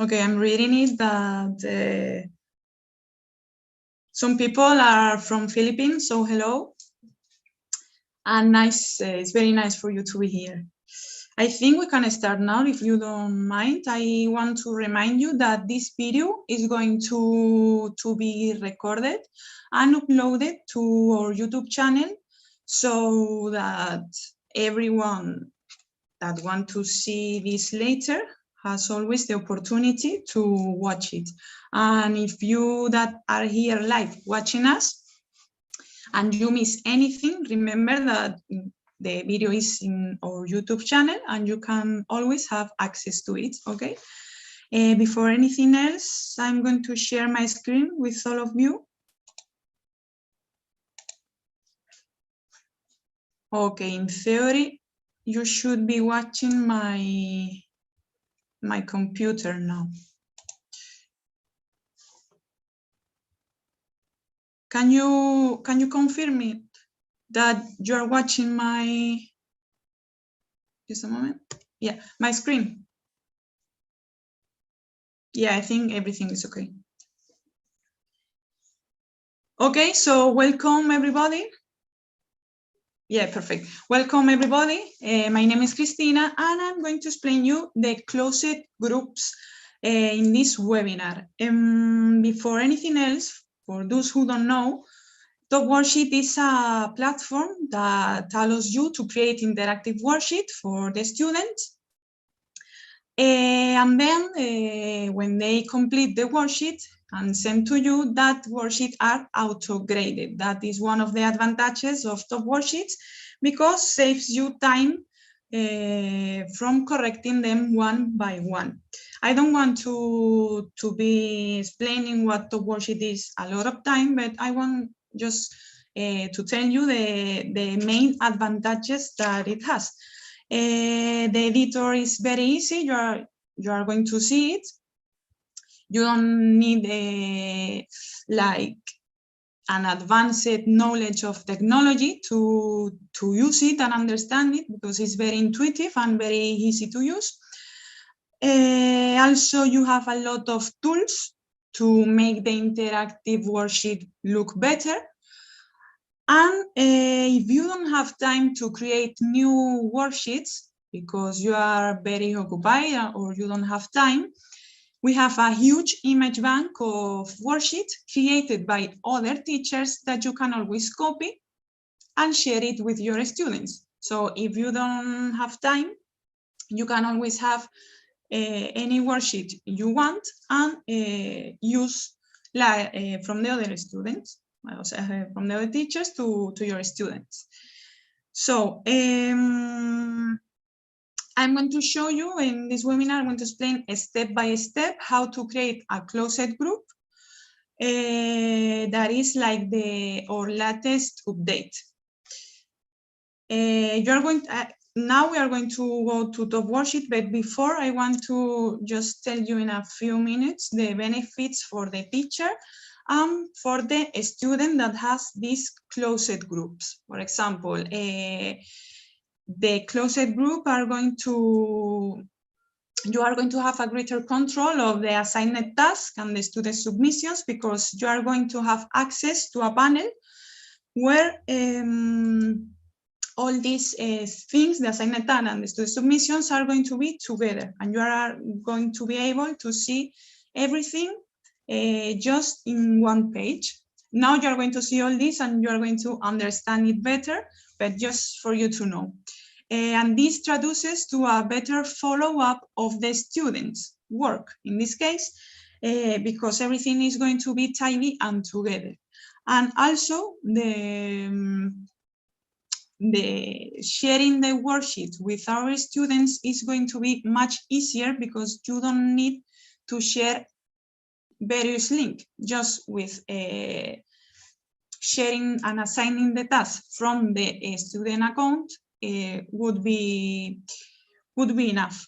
Okay, I'm reading it that some people are from Philippines, so hello. And nice, it's very nice for you to be here. I think we can start now, if you don't mind. I want to remind you that this video is going to be recorded and uploaded to our YouTube channel so that everyone that want to see this later has always the opportunity to watch it. And if you that are here live watching us and you miss anything, remember that the video is in our YouTube channel and you can always have access to it, okay? Before anything else, I'm going to share my screen with all of you. Okay, in theory, you should be watching my computer now. Can you confirm it that you are watching my, just a moment. Yeah, my screen. Yeah, I think everything is okay. Okay, so welcome everybody. Yeah, perfect. Welcome everybody. My name is Cristina and I'm going to explain you the closed groups in this webinar. Before anything else, for those who don't know, TopWorksheets is a platform that allows you to create interactive worksheets for the students. And then when they complete the worksheet and send to you, that worksheets are auto-graded. That is one of the advantages of TopWorksheets because saves you time from correcting them one by one. I don't want to be explaining what TopWorksheet is a lot of time, but I want just to tell you the main advantages that it has. The editor is very easy. You are going to see it. You don't need like an advanced knowledge of technology to use it and understand it because it's very intuitive and very easy to use. Also, you have a lot of tools to make the interactive worksheet look better. And if you don't have time to create new worksheets because you are very occupied or you don't have time, we have a huge image bank of worksheets created by other teachers that you can always copy and share it with your students. So if you don't have time, you can always have any worksheet you want and use from the other students. From the other teachers to your students. So I'm going to show you in this webinar, I'm going to explain step by step how to create a closed group that is like our latest update. You're going to, now we are going to go to TopWorksheets, but before I want to just tell you in a few minutes the benefits for the teacher for the student that has these closed groups. For example, the closed group are going to, you are going to have a greater control of the assigned task and the student submissions because you are going to have access to a panel where all these things, the assigned task and the student submissions are going to be together and you are going to be able to see everything just in one page. Now you're going to see all this and you're going to understand it better, but just for you to know. And this traduces to a better follow-up of the students' work, in this case, because everything is going to be tidy and together. And also the sharing the worksheet with our students is going to be much easier because you don't need to share various links, just with sharing and assigning the task from the student account would be enough.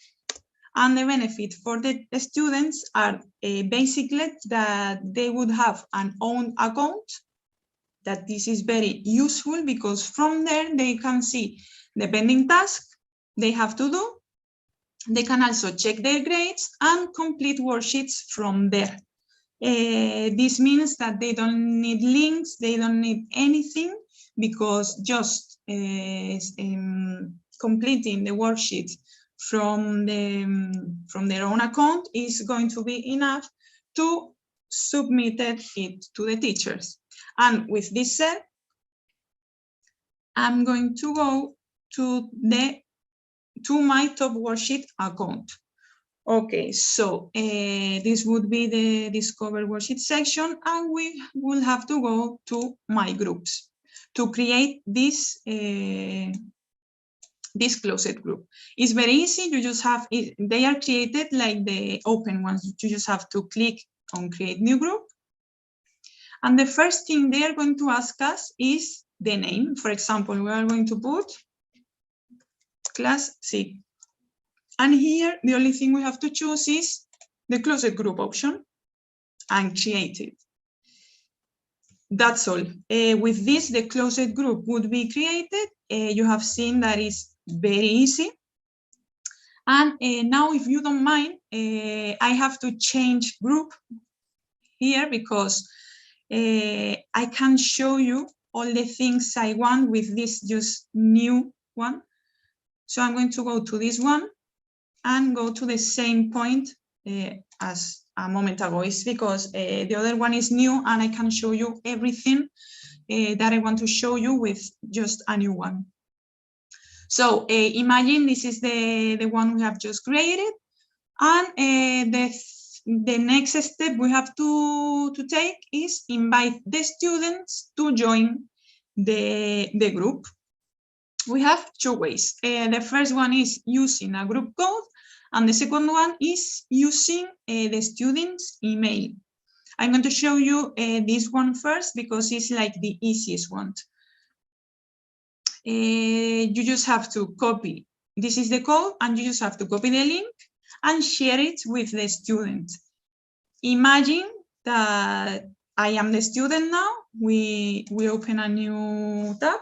And the benefit for the students are basically that they would have an own account, that this is very useful because from there they can see the pending task they have to do They can also check their grades and complete worksheets from there. This means that they don't need links, they don't need anything, because just completing the worksheet from their own account is going to be enough to submit it to the teachers. And with this said, I'm going to go to my TopWorksheet account. Okay, so this would be the Discover Worksheet section, and we will have to go to My Groups to create this closed group. It's very easy. You just have it. They are created like the open ones. You just have to click on Create New Group, and the first thing they are going to ask us is the name. For example, we are going to put Class C. And here, the only thing we have to choose is the closed group option and create it. That's all. With this, the closed group would be created. You have seen that it's very easy. And now, if you don't mind, I have to change group here because I can show you all the things I want with this just new one. So I'm going to go to this one and go to the same point as a moment ago. It's because the other one is new and I can show you everything that I want to show you with just a new one. So imagine this is the one we have just created, and the next step we have to take is invite the students to join the group. We have two ways. The first one is using a group code, and the second one is using the student's email. I'm going to show you this one first because it's like the easiest one. You just have to copy. This is the code, and you just have to copy the link and share it with the student. Imagine that I am the student now. We open a new tab,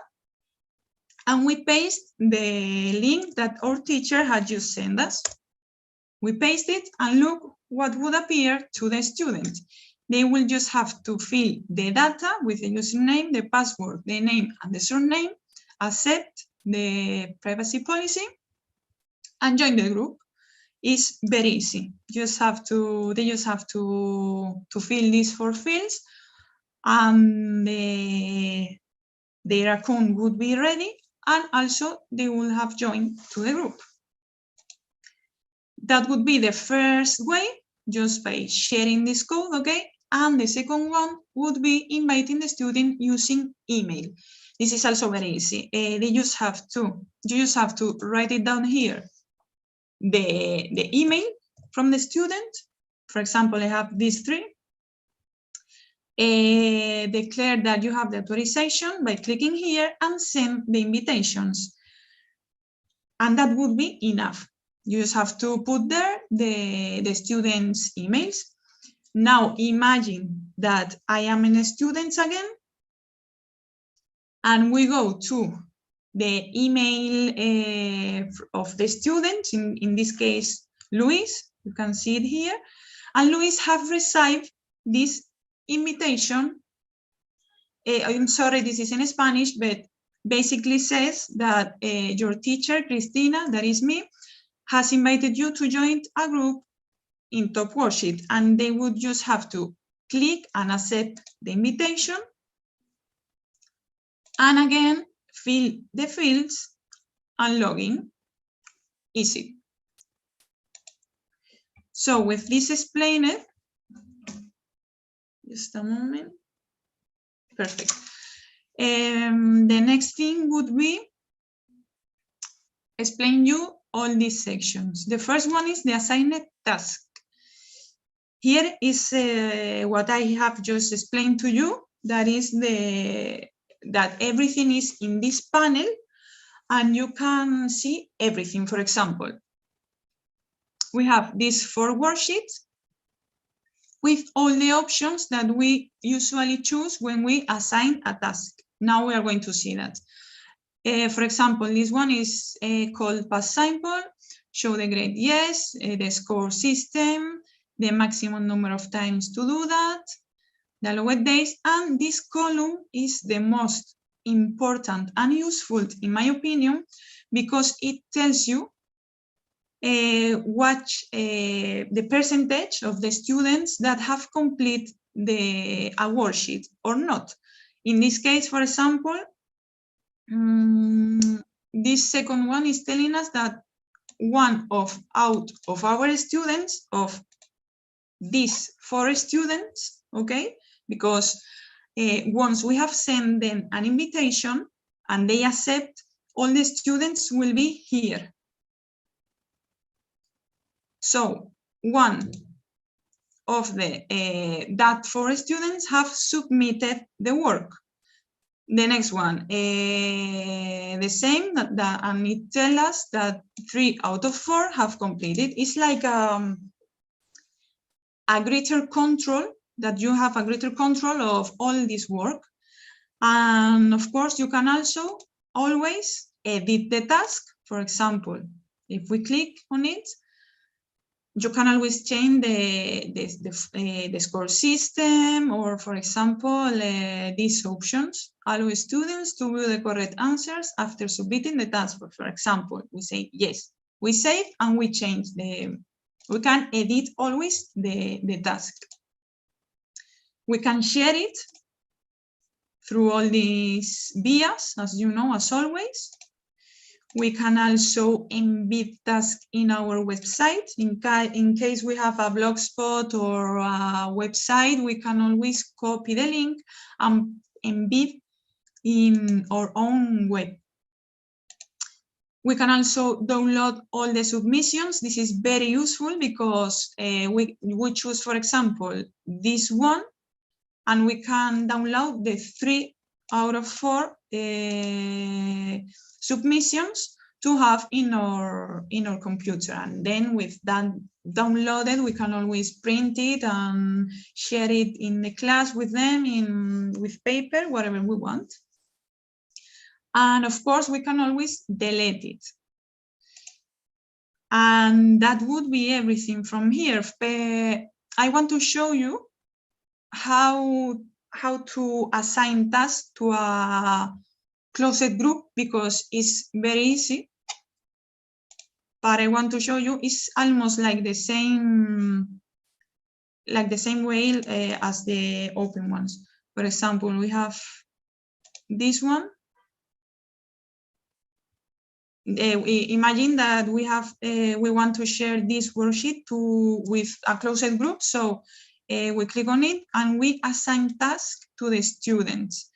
and we paste the link that our teacher had just sent us. We paste it, and look what would appear to the student. They will just have to fill the data with the username, the password, the name, and the surname, accept the privacy policy, and join the group. It's very easy. They just have to fill these 4 fields, and their account would be ready, and also they will have joined to the group. That would be the first way, just by sharing this code, okay? And the second one would be inviting the student using email. This is also very easy. You just have to write it down here, the email from the student. For example, I have these 3. Declare that you have the authorization by clicking here and send the invitations. And that would be enough. You just have to put there the students' emails. Now imagine that I am in students again, and we go to the email of the students, in this case, Luis. You can see it here. And Luis have received this invitation. I'm sorry, this is in Spanish, but basically says that your teacher, Cristina, that is me, has invited you to join a group in TopWorksheet, and they would just have to click and accept the invitation, and again fill the fields and log in. Easy. So with this explained, just a moment. Perfect. The next thing would be explain you all these sections. The first one is the assigned task. Here is what I have just explained to you. That is that everything is in this panel, and you can see everything. For example, we have these 4 worksheets with all the options that we usually choose when we assign a task. Now we are going to see that. For example, this one is called past simple. show the grade, yes, the score system, the maximum number of times to do that, the allowed days, and this column is the most important and useful, in my opinion, because it tells you what the percentage of the students that have completed a worksheet or not. In this case, for example, this second one is telling us that out of our students, of these 4 students, okay, because once we have sent them an invitation and they accept, all the students will be here. So one of the that 4 students have submitted the work. The next one, the same, and it tells us that 3 out of 4 have completed. It's like a greater control, that you have a greater control of all this work. And of course, you can also always edit the task. For example, if we click on it, you can always change the score system, or for example, these options. Allow students to view the correct answers after submitting the task. For example, we say yes, we save and we change we can edit always the task. We can share it through all these vias, as you know, as always. We can also embed tasks in our website. In case we have a blogspot or a website, we can always copy the link and embed in our own web. We can also download all the submissions. This is very useful because we choose, for example, this one, and we can download the 3 out of 4 submissions to have in our computer. And then with that downloaded, we can always print it and share it in the class with them, with paper, whatever we want. And of course, we can always delete it. And that would be everything from here. I want to show you how to assign tasks to a closed group, because it's very easy. But I want to show you it's almost like the same way as the open ones. For example, we have this one. Imagine that we want to share this worksheet with a closed group. So we click on it and we assign tasks to the students.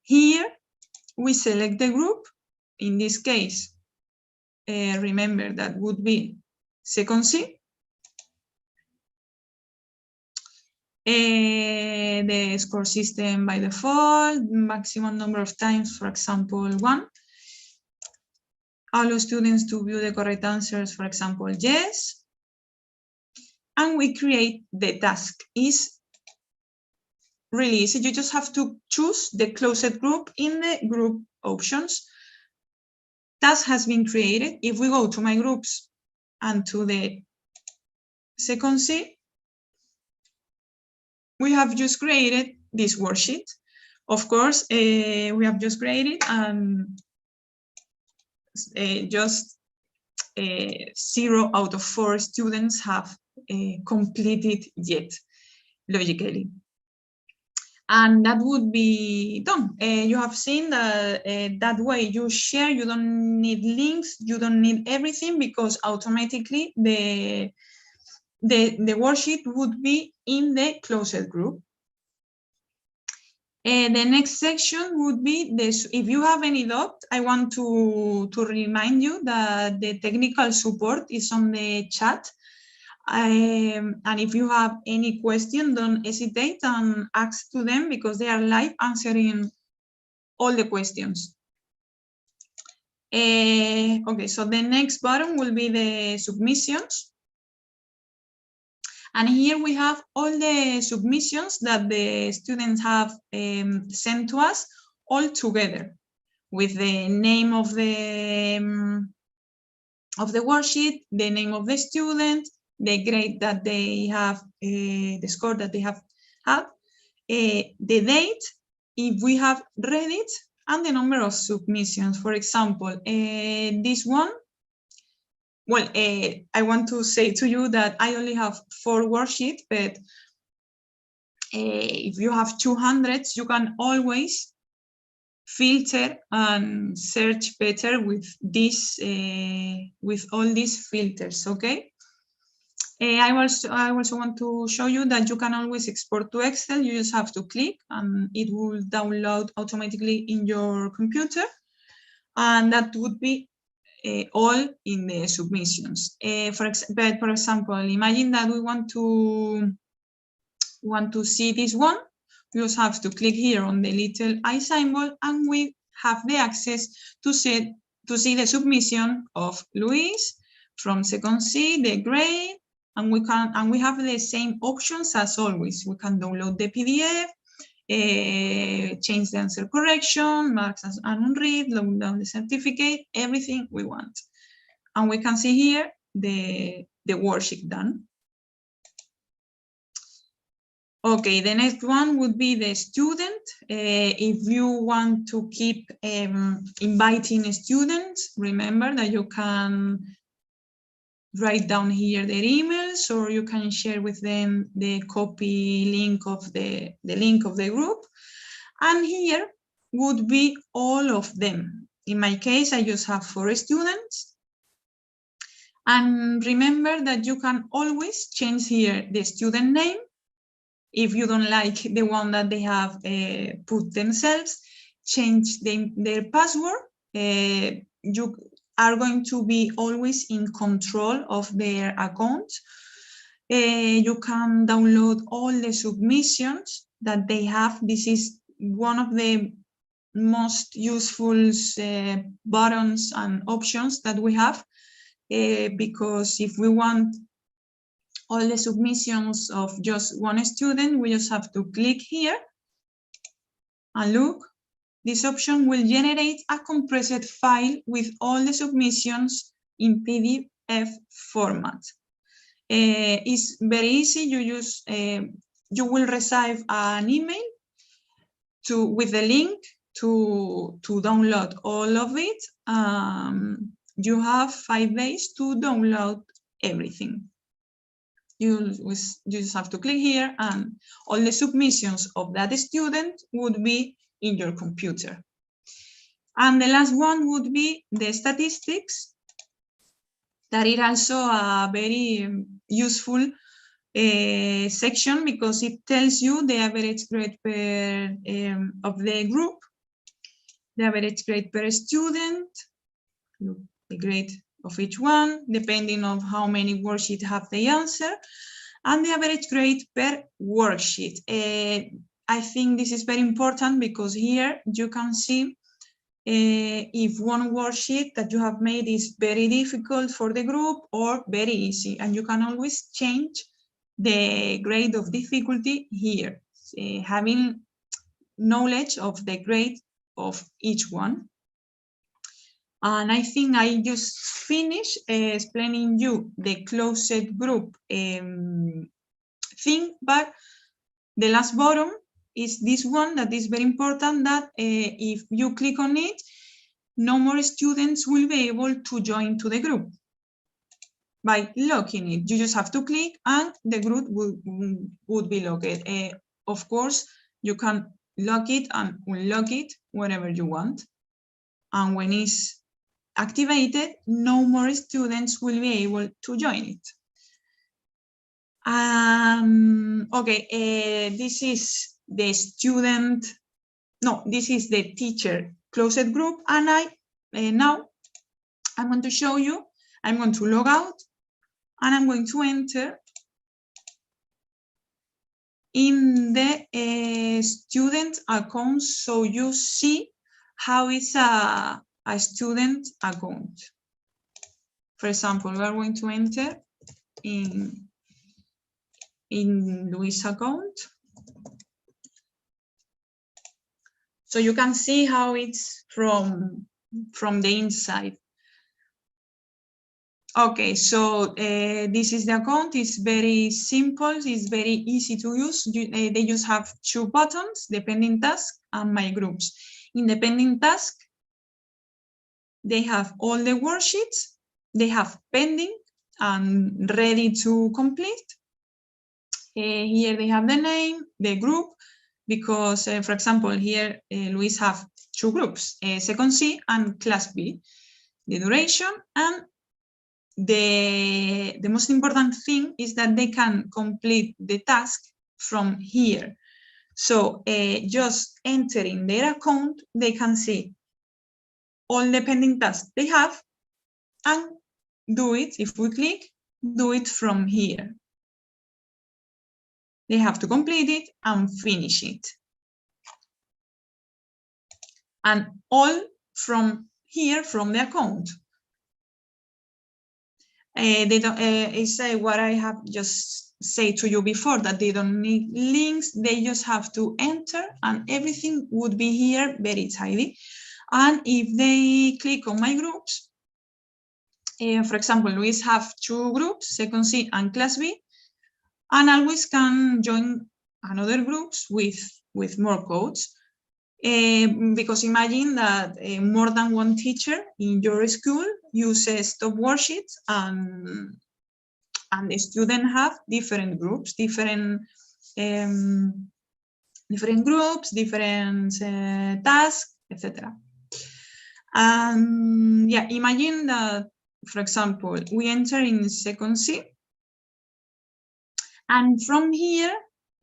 Here we select the group. In this case, remember that would be second C. The score system by default, maximum number of times, for example, 1. Allow students to view the correct answers, for example, yes. And we create the task. Is really easy. You just have to choose the closed group in the group options. Task has been created. If we go to my groups and to the second C, we have just created this worksheet. Of course, we have just created and just 0 out of 4 students have completed yet, logically. And that would be done. You have seen that that way you share, you don't need links, you don't need everything, because automatically the worksheet would be in the closed group. The next section would be this. If you have any doubt, I want to remind you that the technical support is on the chat. And if you have any question, don't hesitate and ask to them, because they are live answering all the questions. Okay, so the next button will be the submissions. And here we have all the submissions that the students have sent to us all together, with the name of the of the worksheet, the name of the student, the grade that they have, the score that they have had, the date, if we have read it, and the number of submissions. For example, this one, well, I want to say to you that I only have 4 worksheets, but if you have 200, you can always filter and search better with this, with all these filters. Okay. I also want to show you that you can always export to Excel. You just have to click and it will download automatically in your computer. And that would be all in the submissions. For example, imagine that we want to see this one. We just have to click here on the little eye symbol and we have the access to see the submission of Luis from second C, the grade, and we have the same options as always. We can download the PDF, change the answer correction, marks as unread, load down the certificate, everything we want. And we can see here the worksheet done. Okay, the next one would be the student. If you want to keep inviting students, remember that you can write down here their emails, or you can share with them the copy link of the link of the group. And here would be all of them. In my case, I just have 4 students. And remember that you can always change here the student name. If you don't like the one that they have put themselves, change their password. You are going to be always in control of their account. You can download all the submissions that they have. This is one of the most useful buttons and options that we have, because if we want all the submissions of just one student, we just have to click here and look. This option will generate a compressed file with all the submissions in PDF format. It's very easy. You will receive an email with the link to download all of it. You have 5 days to download everything. You just have to click here and all the submissions of that student would be in your computer. And the last one would be the statistics. That is also a very useful section because it tells you the average grade of the group, the average grade per student, the grade of each one, depending on how many worksheets have the answer, and the average grade per worksheet. I think this is very important because here you can see if one worksheet that you have made is very difficult for the group or very easy, and you can always change the grade of difficulty here, having knowledge of the grade of each one. And I think I just finished explaining you the closed group thing, but the last bottom is this one that is very important, that if you click on it, no more students will be able to join to the group. By locking it, you just have to click and the group would be locked. Of course, you can lock it and unlock it whenever you want. And when it's activated, no more students will be able to join it. Okay, this is the student, no, this is the teacher closed group, and now I'm going to show you, I'm going to log out, and I'm going to enter in the student account so you see how it's a student account. For example, we are going to enter in Luis' account. So you can see how it's from the inside. Okay, so this is the account. It's very simple. It's very easy to use. They just have two buttons, the pending task and my groups. In the pending task, they have all the worksheets. They have pending and ready to complete. Here they have the name, the group, because, for example, here Luis have two groups, second C and class B, the duration, and the most important thing is that they can complete the task from here. So just entering their account, they can see all the pending tasks they have and do it, if we click, do it from here. They have to complete it and finish it. And all from here, from the account. They don't, it's what I have just said to you before, that they don't need links, they just have to enter and everything would be here very tidy. And if they click on my groups, for example, Luis have two groups, second C and class B, and always can join another groups with more codes. Because imagine that more than one teacher in your school uses TopWorksheets and the students have different groups, different groups, different tasks, etc. Yeah, imagine that, for example, we enter in second C, and from here,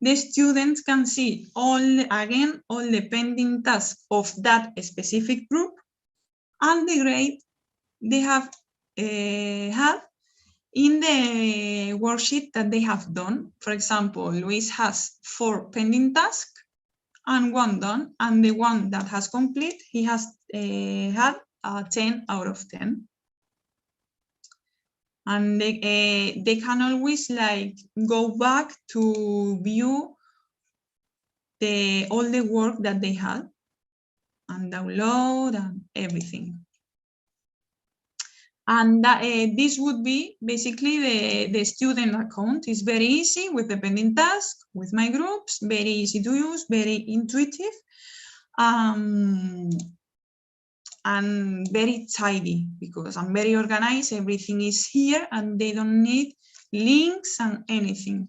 the students can see all the pending tasks of that specific group and the grade they have had in the worksheet that they have done. For example, Luis has 4 pending tasks and 1 done, and the one that has complete, he has had a 10 out of 10. And they can always like go back to view all the work that they had and download and everything. And that, this would be basically the student account. It's very easy with the pending task, with my groups, very easy to use, very intuitive, and very tidy because I'm very organized. Everything is here and they don't need links and anything.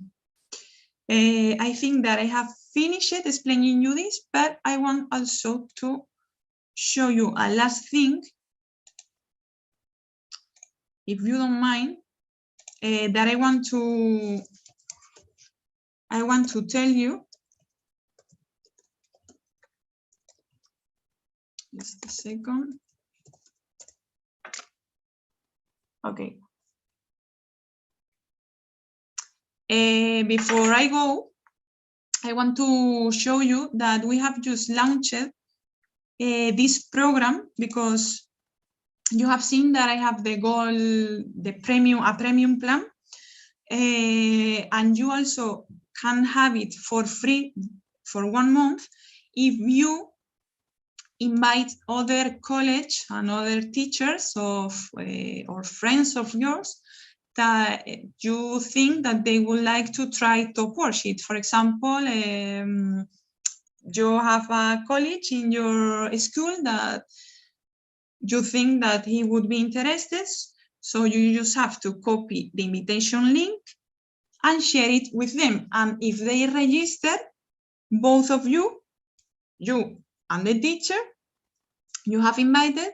I think that I have finished explaining you this, but I want also to show you a last thing, if you don't mind, that I want to tell you. Just a second. Okay. Before I go, I want to show you that we have just launched this program because you have seen that I have the goal, a premium plan, and you also can have it for free for 1 month if you invite other college and other teachers of or friends of yours that you think that they would like to try TopWorksheets. For example, you have a college in your school that you think that he would be interested, so you just have to copy the invitation link and share it with them. And if they register, both of you and the teacher you have invited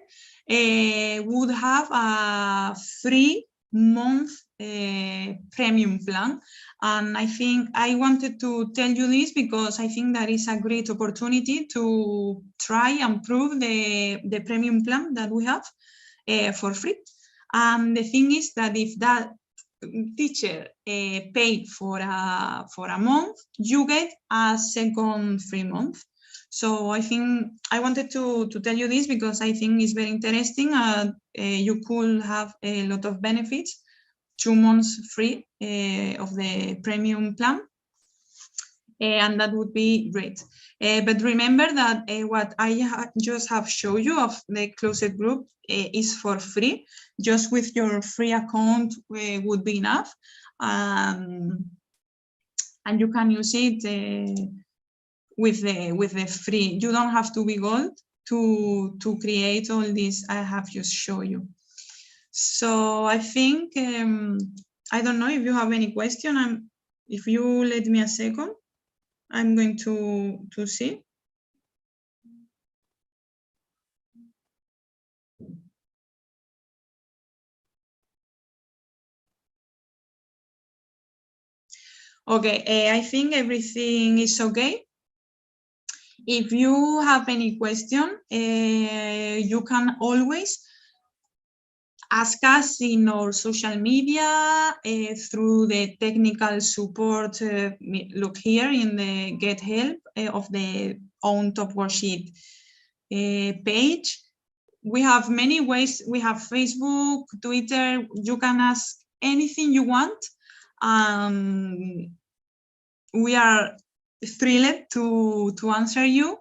would have a free month premium plan. And I think I wanted to tell you this because I think that is a great opportunity to try and prove the premium plan that we have for free. And the thing is that if that teacher paid for a month, you get a second free month. So I think I wanted to tell you this because I think it's very interesting. You could have a lot of benefits, 2 months free of the premium plan. and that would be great. But remember that what I just have shown you of the closed group is for free. Just with your free account would be enough. And you can use it with the free. You don't have to be gold to create all this I have just shown you. So I think I don't know if you have any question. If you let me a second, I'm going to see. Okay, I think everything is okay. If you have any question, you can always ask us in our social media through the technical support. Look here in the Get Help of the own TopWorksheet page. We have many ways. We have Facebook, Twitter. You can ask anything you want. We are thrilled to answer you.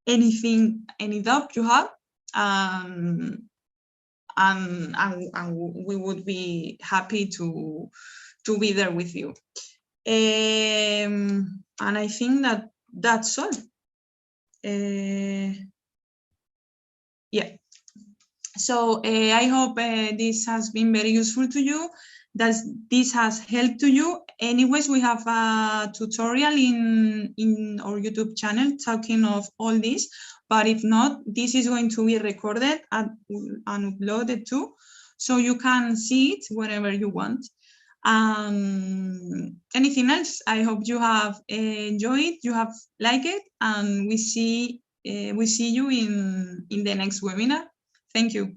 Anything, any doubt you have, and we would be happy to be there with you. And I think that's all. Yeah. So I hope this has been very useful to you, that this has helped to you. Anyways, we have a tutorial in our YouTube channel talking of all this, but if not, this is going to be recorded and uploaded too, so you can see it whenever you want. Anything else? I hope you have enjoyed, you have liked it, and we see you in the next webinar. Thank you.